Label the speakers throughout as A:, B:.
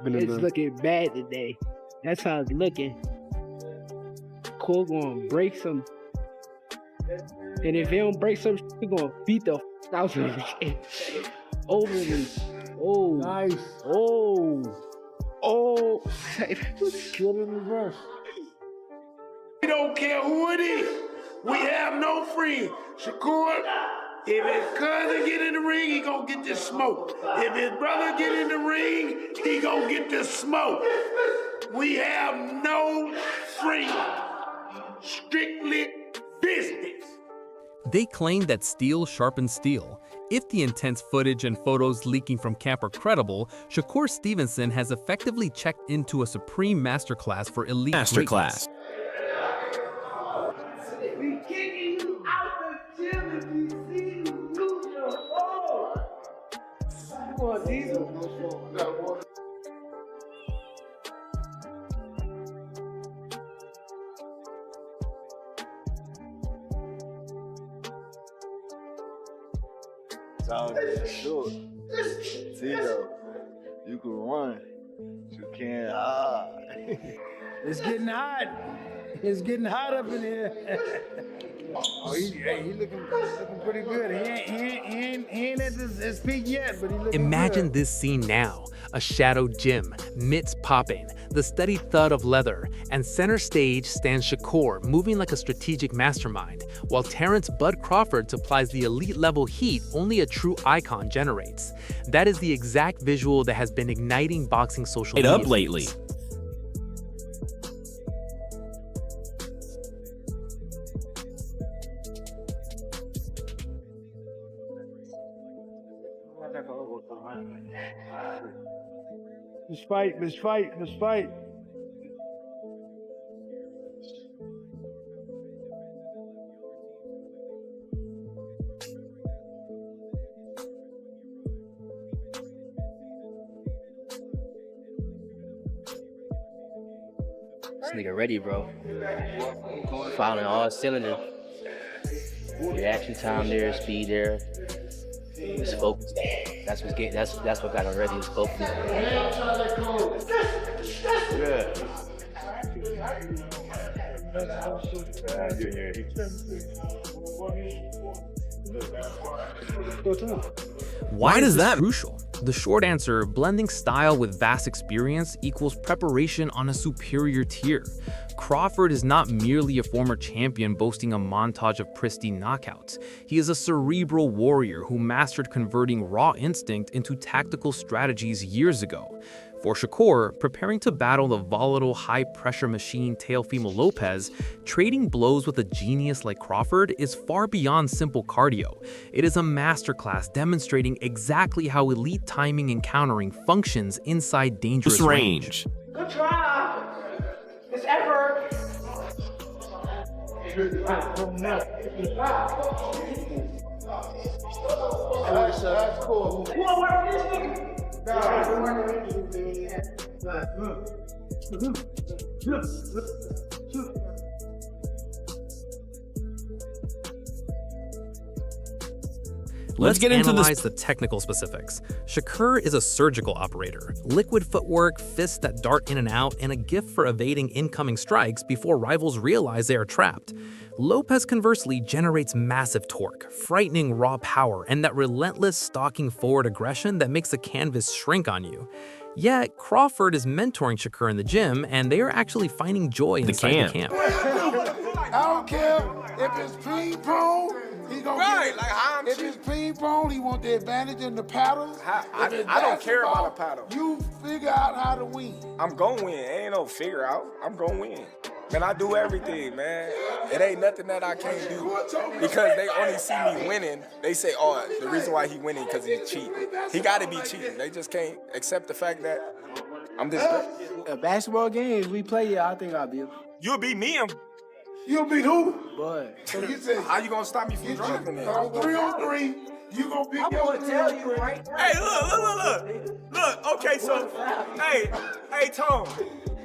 A: It's looking bad today. That's how it's looking. Cole gonna break some, and if he don't break some, he gonna beat the out of him. Over me. Oh,
B: Nice.
A: oh, oh.
B: Good in reverse.
C: We don't care who it is. We have no friend. Shakur, if his cousin get in the ring, he gonna get this smoke. If his brother get in the ring, he gonna get this smoke. We have no friend. Strictly business.
D: They claim that steel sharpens steel. If the intense footage and photos leaking from camp are credible, Shakur Stevenson has effectively checked into a supreme masterclass for elite greatness.
C: We kicking you out the gym if you see you lose your phone. You want diesel?
E: Tito, you can run, you can't hide.
B: It's getting hot. It's getting hot up in here. Oh, he looking pretty good. He ain't at his peak yet, but he looking
D: Imagine
B: good.
D: this scene now. A shadowed gym, mitts popping, the steady thud of leather, and center stage stands Shakur moving like a strategic mastermind, while Terrence Bud Crawford supplies the elite level heat only a true icon generates. That is the exact visual that has been igniting boxing social media
F: up lately.
B: Let's fight.
G: This nigga ready, bro. Filing all cylinders. Reaction time there, speed there. Just focus. That's what got him ready. Just focus.
D: Why is that crucial? The short answer, blending style with vast experience equals preparation on a superior tier. Crawford is not merely a former champion boasting a montage of pristine knockouts. He is a cerebral warrior who mastered converting raw instinct into tactical strategies years ago. For Shakur, preparing to battle the volatile, high-pressure machine Teofimo Lopez, trading blows with a genius like Crawford is far beyond simple cardio. It is a masterclass demonstrating exactly how elite timing and countering functions inside dangerous range.
C: Good try. It's effort. That's cool. You want to work with this nigga?
F: Let's get into
D: analyze the technical specifics. Shakur is a surgical operator. Liquid footwork, fists that dart in and out, and a gift for evading incoming strikes before rivals realize they are trapped. Lopez, conversely, generates massive torque, frightening raw power, and that relentless stalking forward aggression that makes the canvas shrink on you. Yet, Crawford is mentoring Shakur in the gym, and they are actually finding joy inside the camp.
C: I don't care if it's ping pong, He gonna
F: Right,
C: get,
F: like how I'm
C: if
F: cheating.
C: it's ping pong, he want the advantage in the paddles.
F: I
C: If it's
F: don't care about a
C: basketball,
F: paddle.
C: You figure out how to win.
F: I'm gonna win. Ain't no figure out. I'm gonna win. Man, I do everything, man. It ain't nothing that I can't do. Because they only see me winning. They say, oh, the reason why he winning because he's cheating. He gotta be cheating. They just can't accept the fact that I'm this great.
B: Basketball games we play, yeah, I think I'll be.
F: You'll beat me and
C: You'll beat who?
B: But
C: So you said,
F: how you gonna stop me from driving then?
C: on 3-on-3, you gonna pick your 3-on-3.
B: right now.
F: Hey, look. Okay, so, hey, Tom.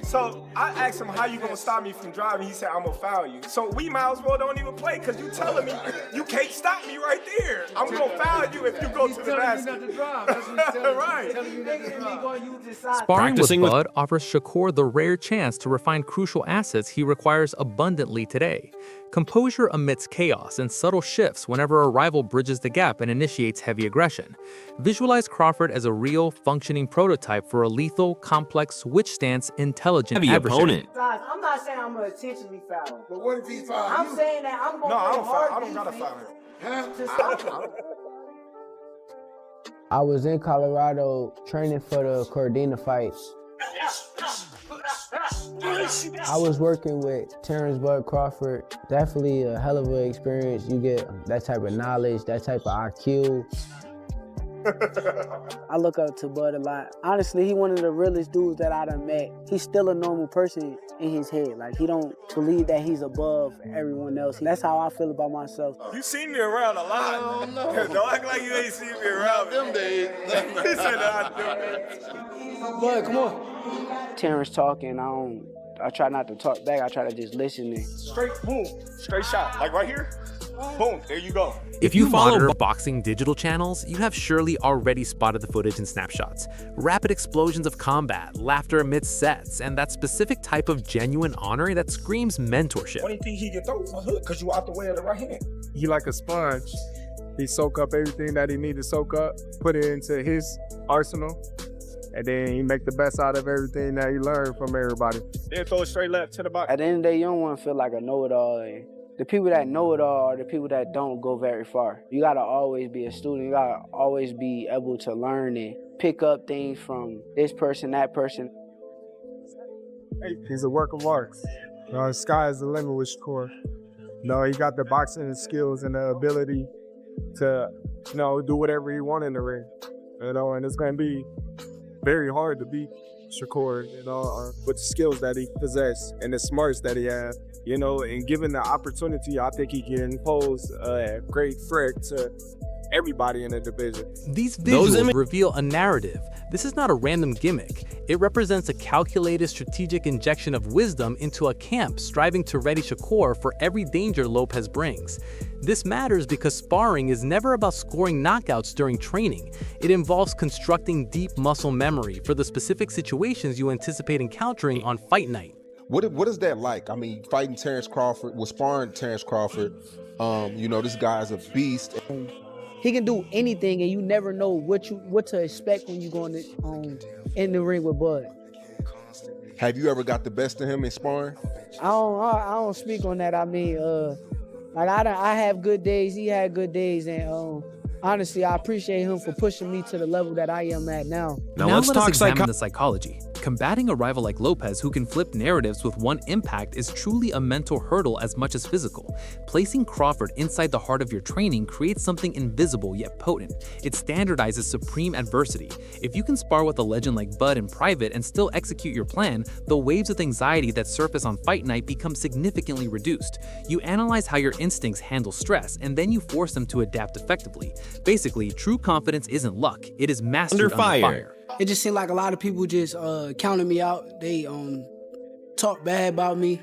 F: So I asked him, how you gonna stop me from driving? He said, I'm gonna foul you. So we might as well don't even play, because you telling me you can't stop me right there. I'm gonna foul you if you go to the basket. Right.
D: Sparring with Bud offers Shakur the rare chance to refine crucial assets he requires abundantly today. Composure amidst chaos and subtle shifts whenever a rival bridges the gap and initiates heavy aggression. Visualize Crawford as a real, functioning prototype for a lethal, complex, switch stance, intelligent
H: Heavy
D: adversary.
H: opponent.
B: I'm not saying I'm gonna intentionally foul.
C: But what if he foul
B: I'm
C: you?
B: saying that I'm gonna
F: No, I
B: play
F: don't
B: hard.
F: foul. I don't gotta foul him.
C: Huh?
B: To stop him.
A: I was in Colorado training for the Cordina fight. I was working with Terrence Bud Crawford. Definitely a hell of an experience. You get that type of knowledge, that type of IQ.
I: I look up to Bud a lot. Honestly, he one of the realest dudes that I done met. He's still a normal person in his head. Like, he don't believe that he's above everyone else. That's how I feel about myself.
F: You seen me around a lot. Don't act like you ain't seen me around.
E: Them days.
F: He said that I
I: Bud, come on. Terrence talking, I try not to talk back. I try to just listen and
F: Straight, boom, straight shot. Like right here, boom, there you go.
D: If you monitor boxing digital channels, you have surely already spotted the footage and snapshots. Rapid explosions of combat, laughter amidst sets, and that specific type of genuine honor that screams mentorship.
F: Only thing he can throw is a hook because you out the way of the right hand.
J: He like a sponge. He soak up everything that he need to soak up, put it into his arsenal, and then he make the best out of everything that he learned from everybody.
F: Then throw it straight left to the box.
I: at the end of the day, you don't want to feel like a know-it-all. And the people that know it all are the people that don't go very far. You gotta always be a student. You gotta always be able to learn and pick up things from this person, that person.
J: He's a work of art. The sky is the limit with Shakur. He got the boxing skills and the ability to, do whatever he wants in the ring. And it's gonna be very hard to beat Shakur, with the skills that he possesses and the smarts that he has, and given the opportunity, I think he can pose a great threat to everybody in the division.
D: These visuals reveal a narrative. This is not a random gimmick. It represents a calculated strategic injection of wisdom into a camp striving to ready Shakur for every danger Lopez brings. This matters because sparring is never about scoring knockouts during training. It involves constructing deep muscle memory for the specific situations you anticipate encountering on fight night.
K: What is that like? I mean, fighting Terrence Crawford, sparring Terrence Crawford, this guy's a beast.
I: He can do anything, and you never know what to expect when you go in the ring with Bud.
K: Have you ever got the best of him in sparring?
I: I don't speak on that. I mean, I have good days. He had good days, and honestly, I appreciate him for pushing me to the level that I am at now.
D: Now let's talk examine the psychology. Combating a rival like Lopez who can flip narratives with one impact is truly a mental hurdle as much as physical. Placing Crawford inside the heart of your training creates something invisible yet potent. It standardizes supreme adversity. If you can spar with a legend like Bud in private and still execute your plan, the waves of anxiety that surface on fight night become significantly reduced. You analyze how your instincts handle stress, and then you force them to adapt effectively. Basically, true confidence isn't luck, it is mastered under fire.
I: It just seemed like a lot of people just counted me out. They talk bad about me.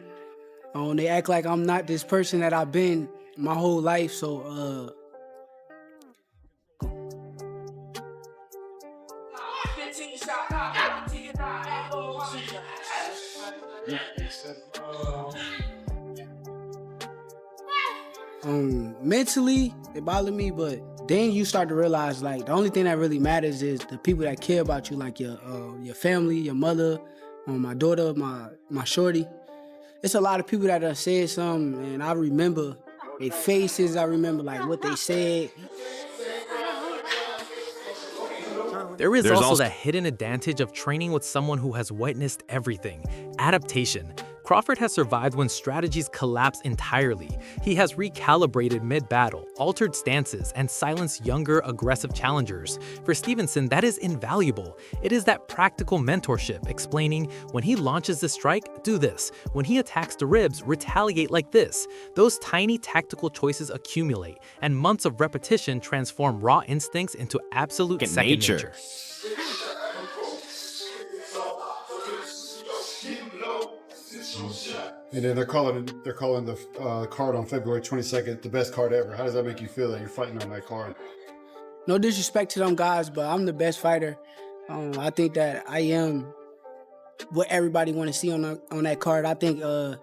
I: They act like I'm not this person that I've been my whole life. So mentally, it bothered me, but then you start to realize, like, the only thing that really matters is the people that care about you, like your family, your mother, my daughter, my shorty. It's a lot of people that have said something, and I remember their faces. I remember like what they said.
D: There's also the hidden advantage of training with someone who has witnessed everything: adaptation. Crawford has survived when strategies collapse entirely. He has recalibrated mid-battle, altered stances, and silenced younger, aggressive challengers. For Stevenson, that is invaluable. It is that practical mentorship, explaining, when he launches the strike, do this. When he attacks the ribs, retaliate like this. Those tiny tactical choices accumulate, and months of repetition transform raw instincts into absolute second nature.
H: And then they're calling the card on February 22nd the best card ever. How does that make you feel that you're fighting on that card?
I: No disrespect to them guys, but I'm the best fighter. I think that I am what everybody want to see on that card. I think a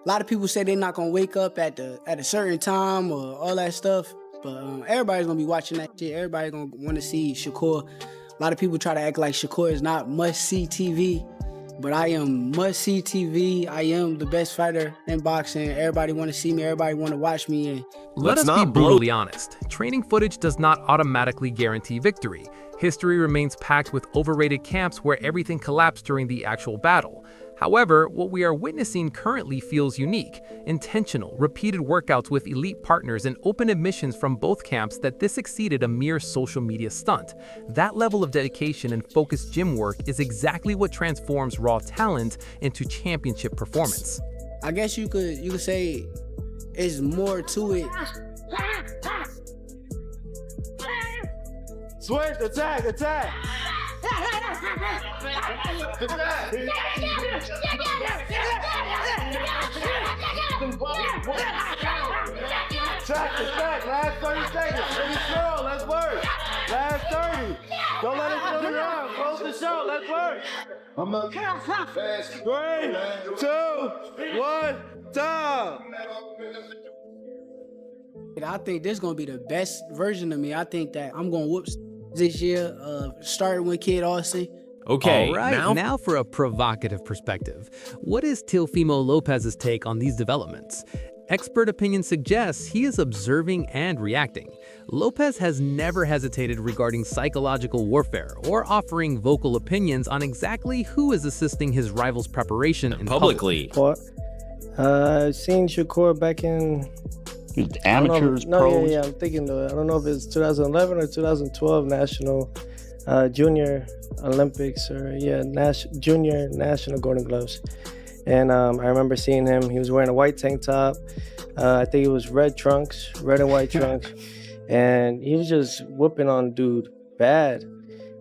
I: lot of people say they're not gonna wake up at a certain time or all that stuff, but everybody's gonna be watching that shit. Everybody gonna want to see Shakur. A lot of people try to act like Shakur is not must-see TV. But I am must-see TV. I am the best fighter in boxing. Everybody want to see me. Everybody want to watch me. And
D: let us be brutally honest. Training footage does not automatically guarantee victory. History remains packed with overrated camps where everything collapsed during the actual battle. However, what we are witnessing currently feels unique, intentional, repeated workouts with elite partners and open admissions from both camps that this exceeded a mere social media stunt. That level of dedication and focused gym work is exactly what transforms raw talent into championship performance.
I: I guess you could say it's more to it.
E: Switch, attack! Attack! Attack! Last 30 seconds. Finish slow. Let's work. Last 30. Don't let it sit around. Close the show. Let's work. I'm not fast. 3, 2, 1, time.
I: I think this is gonna be the best version of me. I think that I'm gonna whoop this year, starting with Kid Austin.
D: Okay, all right, now for a provocative perspective. What is Teofimo Lopez's take on these developments? Expert opinion suggests he is observing and reacting. Lopez has never hesitated regarding psychological warfare or offering vocal opinions on exactly who is assisting his rival's preparation in publicly.
L: I've seen Shakur back in
M: amateurs, pros.
L: Yeah, I'm thinking though. I don't know if it's 2011 or 2012 National Junior Olympics or Junior National Golden Gloves. And I remember seeing him. He was wearing a white tank top. I think it was red and white trunks. And he was just whooping on dude bad.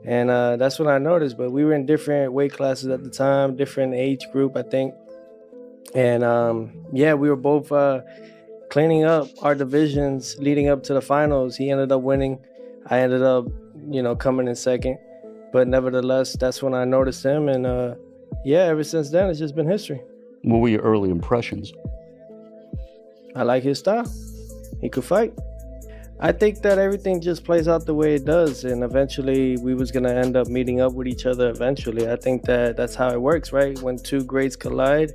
L: And that's when I noticed. But we were in different weight classes at the time, different age group, I think. And we were both cleaning up our divisions leading up to the finals. He ended up winning. I ended up, coming in second. But nevertheless, that's when I noticed him. And ever since then, it's just been history.
M: What were your early impressions?
L: I like his style. He could fight. I think that everything just plays out the way it does. And eventually, we was going to end up meeting up with each other eventually. I think that that's how it works, right? When two greats collide,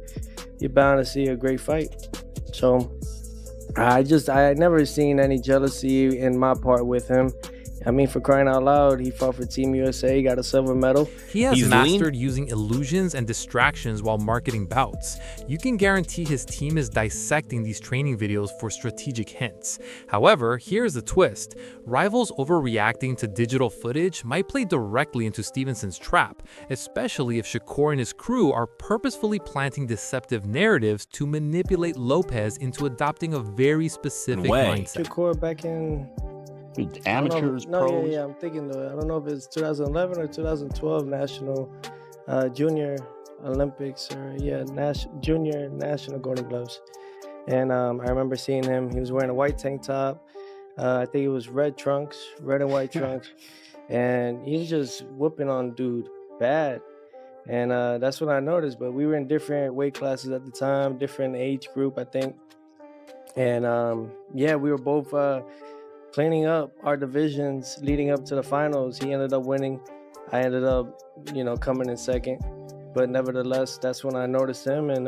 L: you're bound to see a great fight. So I had never seen any jealousy in my part with him. I mean, for crying out loud, he fought for Team USA, got a silver medal.
D: He has mastered using illusions and distractions while marketing bouts. You can guarantee his team is dissecting these training videos for strategic hints. However, here's the twist. Rivals overreacting to digital footage might play directly into Stevenson's trap, especially if Shakur and his crew are purposefully planting deceptive narratives to manipulate Lopez into adopting a very specific mindset.
L: Shakur back in
M: amateurs, pros.
L: Yeah, I'm thinking though. I don't know if it's 2011 or 2012 National Junior Olympics or Junior National Golden Gloves. And I remember seeing him. He was wearing a white tank top. I think it was red and white trunks. And he was just whooping on dude bad. And that's when I noticed. But we were in different weight classes at the time, different age group, I think. And we were both cleaning up our divisions leading up to the finals. He ended up winning. I ended up, coming in second. But nevertheless, that's when I noticed him. And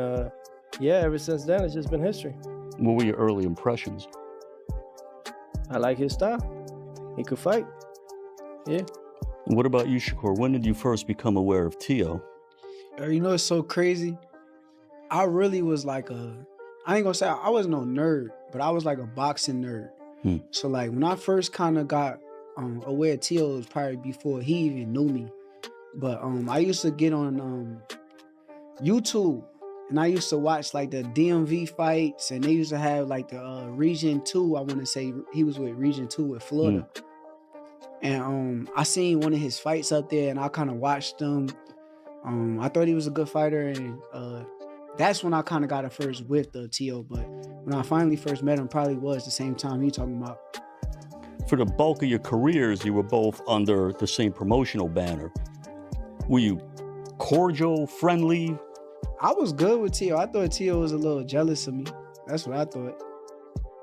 L: ever since then, it's just been history.
M: What were your early impressions?
L: I like his style. He could fight. Yeah.
M: And what about you, Shakur? When did you first become aware of Teo?
I: You know, it's so crazy. I really was like I ain't gonna say I was no nerd, but I was like a boxing nerd. So like when I first kind of got aware of Teo, it was probably before he even knew me. But I used to get on YouTube and I used to watch like the DMV fights, and they used to have like the Region 2, I want to say he was with Region 2 with Florida. And I seen one of his fights up there and I kind of watched him. I thought he was a good fighter, and that's when I kind of got a first whiff of Teo. But when I finally first met him, probably was the same time he talking about.
M: For the bulk of your careers, you were both under the same promotional banner. Were you cordial, friendly?
I: I was good with Teo. I thought Teo was a little jealous of me. That's what I thought.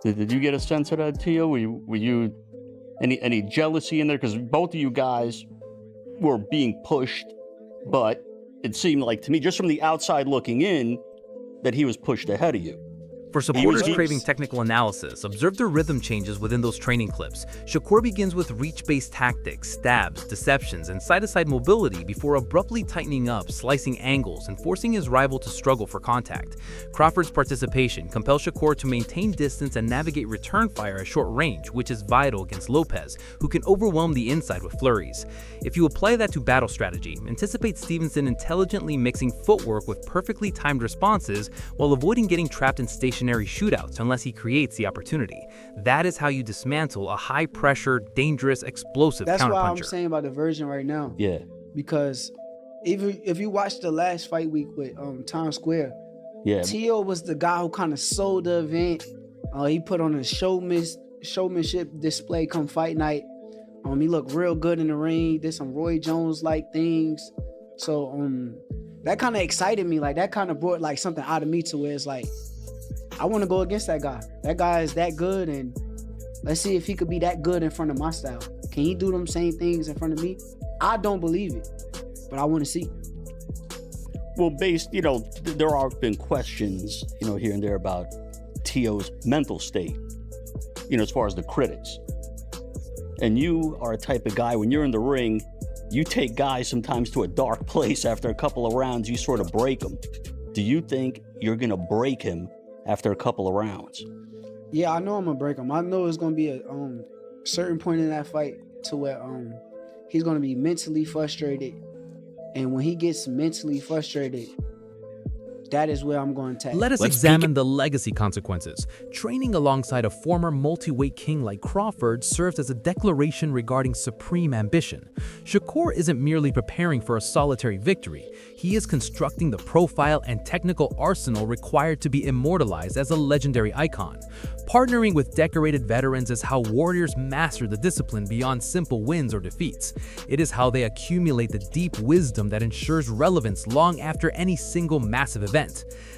M: Did you get a sense of that, Teo? Were you any jealousy in there? Because both of you guys were being pushed, but it seemed like to me, just from the outside looking in, that he was pushed ahead of you.
D: For supporters craving technical analysis, observe the rhythm changes within those training clips. Shakur begins with reach-based tactics, stabs, deceptions, and side-to-side mobility before abruptly tightening up, slicing angles, and forcing his rival to struggle for contact. Crawford's participation compels Shakur to maintain distance and navigate return fire at short range, which is vital against Lopez, who can overwhelm the inside with flurries. If you apply that to battle strategy, anticipate Stevenson intelligently mixing footwork with perfectly timed responses while avoiding getting trapped in stationary shootouts unless he creates the opportunity. That is how you dismantle a high-pressure, dangerous, explosive counterpuncher.
I: That's why I'm saying about the version right now.
M: Yeah.
I: Because if you watch the last fight week with Times Square, Teo was the guy who kind of sold the event. He put on a showmanship display come fight night. He looked real good in the ring. Did some Roy Jones-like things. So that kind of excited me. Like that kind of brought like something out of me to where it's like, I want to go against that guy. That guy is that good, and let's see if he could be that good in front of my style. Can he do them same things in front of me? I don't believe it, but I want to see.
M: Well, there have been questions, here and there about Teo's mental state, as far as the critics. And you are a type of guy, when you're in the ring, you take guys sometimes to a dark place. After a couple of rounds, you sort of break them. Do you think you're going to break him after a couple of rounds?
I: Yeah, I know I'm gonna break him. I know it's gonna be a certain point in that fight to where he's gonna be mentally frustrated, and when he gets mentally frustrated, that is where I'm going to attack.
D: Let us examine the legacy consequences. Training alongside a former multi-weight king like Crawford serves as a declaration regarding supreme ambition. Shakur isn't merely preparing for a solitary victory. He is constructing the profile and technical arsenal required to be immortalized as a legendary icon. Partnering with decorated veterans is how warriors master the discipline beyond simple wins or defeats. It is how they accumulate the deep wisdom that ensures relevance long after any single massive event.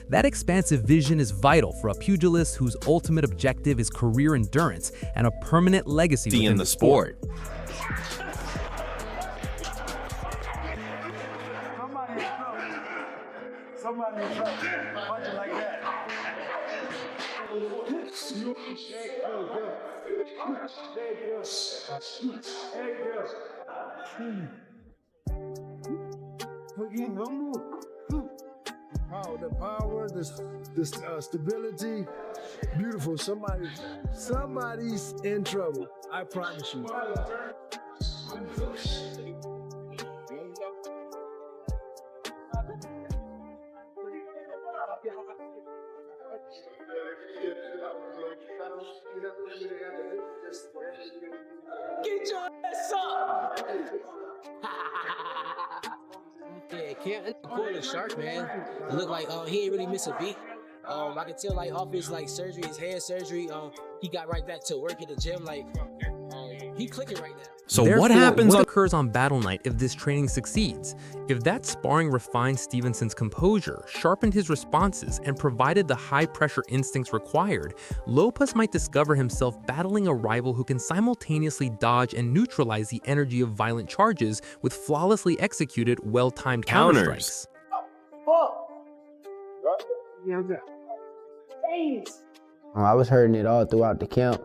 D: That expansive vision is vital for a pugilist whose ultimate objective is career endurance and a permanent legacy within the sport.
B: Somebody in trouble. Punch it like that. The power, the stability, beautiful. Somebody's in trouble. I promise you.
N: Get your ass up! Yeah, can't pull the shark, man. It looked like he ain't really miss a beat. I could tell like off his like surgery, his hand surgery, he got right back to work at the gym. Like he clicking right now.
D: So what happens occurs on battle night if this training succeeds? If that sparring refined Stevenson's composure, sharpened his responses, and provided the high-pressure instincts required, Lopez might discover himself battling a rival who can simultaneously dodge and neutralize the energy of violent charges with flawlessly executed, well-timed counter-strikes.
I: I was hurting it all throughout the camp.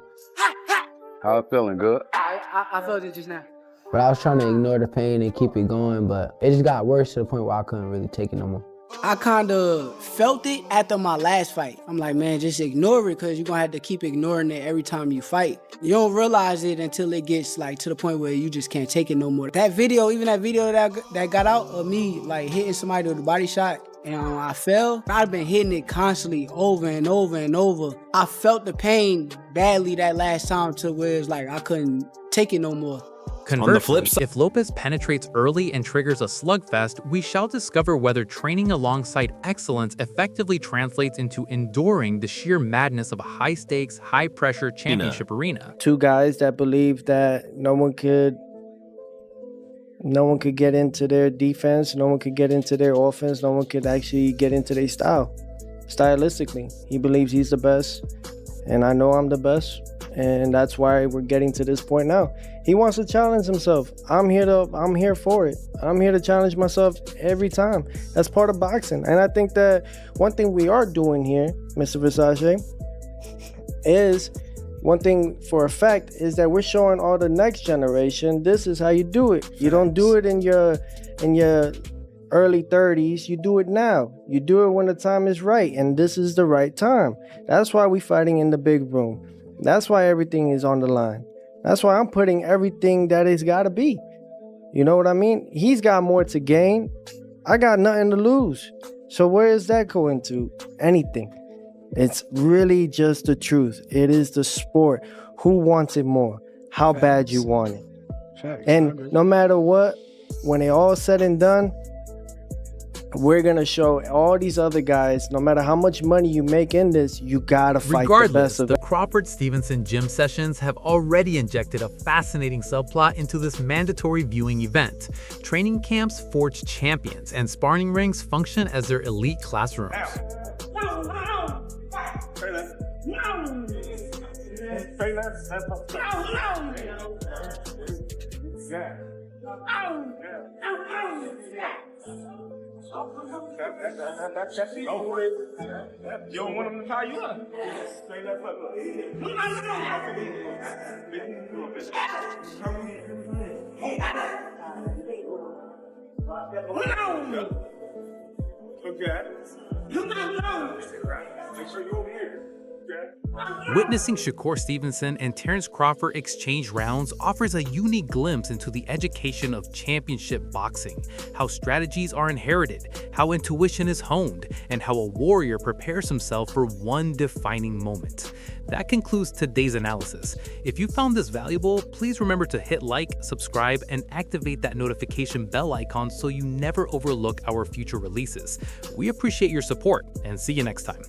E: How it feeling? Good?
I: I felt it just now. But I was trying to ignore the pain and keep it going, but it just got worse to the point where I couldn't really take it no more. I kind of felt it after my last fight. I'm like, man, just ignore it because you're going to have to keep ignoring it every time you fight. You don't realize it until it gets like to the point where you just can't take it no more. That video, even that video that got out of me like hitting somebody with a body shot and I fell, I've been hitting it constantly over and over and over. I felt the pain badly that last time to where it's like I couldn't take it no more.
D: Conversely, on the flip side, if Lopez penetrates early and triggers a slugfest, we shall discover whether training alongside excellence effectively translates into enduring the sheer madness of a high-stakes, high-pressure championship arena.
L: Two guys that believe that no one could get into their defense, no one could get into their offense, no one could actually get into their style. Stylistically, he believes he's the best, and I know I'm the best. And that's why we're getting to this point now. He wants to challenge himself. I'm here for it. I'm here to challenge myself every time. That's part of boxing. And I think that one thing we are doing here, Mr. Versace, is one thing for a fact is that we're showing all the next generation this is how you do it. You don't do it in your early 30s, you do it now. You do it when the time is right, and this is the right time. That's why we're fighting in the big room. That's why everything is on the line. That's why I'm putting everything that it's got to be. You know what I mean? He's got more to gain. I got nothing to lose. So where is that going to? Anything. It's really just the truth. It is the sport. Who wants it more? How bad you want it. And no matter what, when it all said and done, we're going to show all these other guys, no matter how much money you make in this, you got to fight the best of them.
D: The Crawford-Stevenson gym sessions have already injected a fascinating subplot into this mandatory viewing event. Training camps forge champions, and sparring rings function as their elite classrooms.
F: That's the over it. You don't want them to tie you up. Straight up. Okay. Make sure you're over here.
D: Witnessing Shakur Stevenson and Terence Crawford exchange rounds offers a unique glimpse into the education of championship boxing, how strategies are inherited, how intuition is honed, and how a warrior prepares himself for one defining moment. That concludes today's analysis. If you found this valuable, please remember to hit like, subscribe, and activate that notification bell icon so you never overlook our future releases. We appreciate your support, and see you next time.